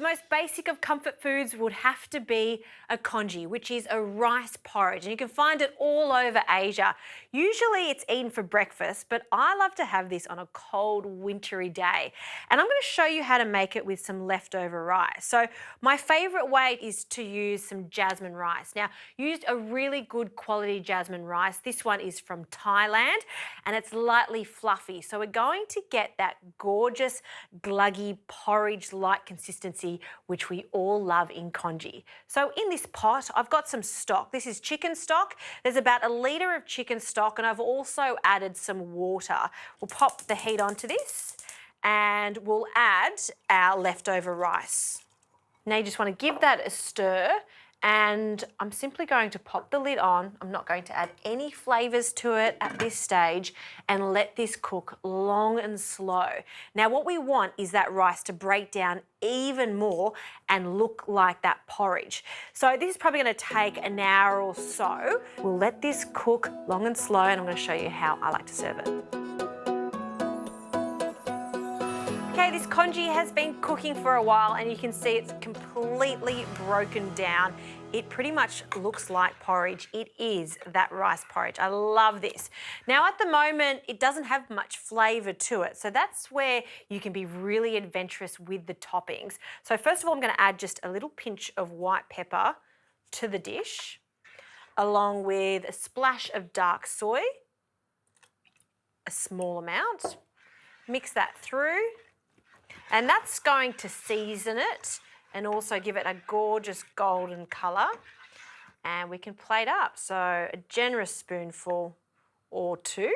The most basic of comfort foods would have to be a congee, which is a rice porridge, and you can find it all over Asia. Usually it's eaten for breakfast, but I love to have this on a cold, wintry day. And I'm going to show you how to make it with some leftover rice. So my favourite way is to use some jasmine rice. Now, used a really good quality jasmine rice. This one is from Thailand, and it's lightly fluffy. So we're going to get that gorgeous, gluggy, porridge-like consistency which we all love in congee. So in this pot, I've got some stock. This is chicken stock. There's about 1 litre of chicken stock, and I've also added some water. We'll pop the heat onto this and we'll add our leftover rice. Now you just want to give that a stir, and I'm simply going to pop the lid on. I'm not going to add any flavours to it at this stage, and let this cook long and slow. Now what we want is that rice to break down even more and look like that porridge. So this is probably going to take an hour or so. We'll let this cook long and slow, and I'm going to show you how I like to serve it. Okay, this congee has been cooking for a while, and you can see it's completely broken down. It pretty much looks like porridge. It is that rice porridge. I love this. Now at the moment, it doesn't have much flavour to it, so that's where you can be really adventurous with the toppings. So first of all, I'm going to add just a little pinch of white pepper to the dish, along with a splash of dark soy, a small amount. Mix that through. And that's going to season it and also give it a gorgeous golden colour. And we can plate up, so a generous spoonful or two.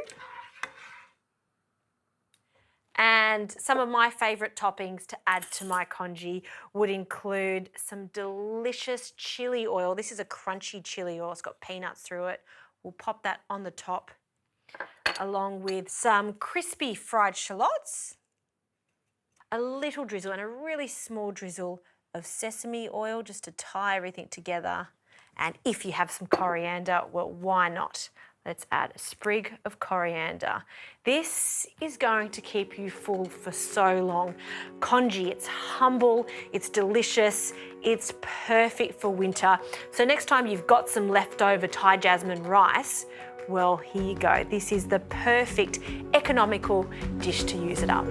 And some of my favourite toppings to add to my congee would include some delicious chilli oil. This is a crunchy chilli oil. It's got peanuts through it. We'll pop that on the top, along with some crispy fried shallots, a little drizzle and a really small drizzle of sesame oil just to tie everything together. And if you have some coriander, well, why not? Let's add a sprig of coriander. This is going to keep you full for so long. Congee, it's humble, it's delicious, it's perfect for winter. So next time you've got some leftover Thai jasmine rice, well, here you go. This is the perfect economical dish to use it up.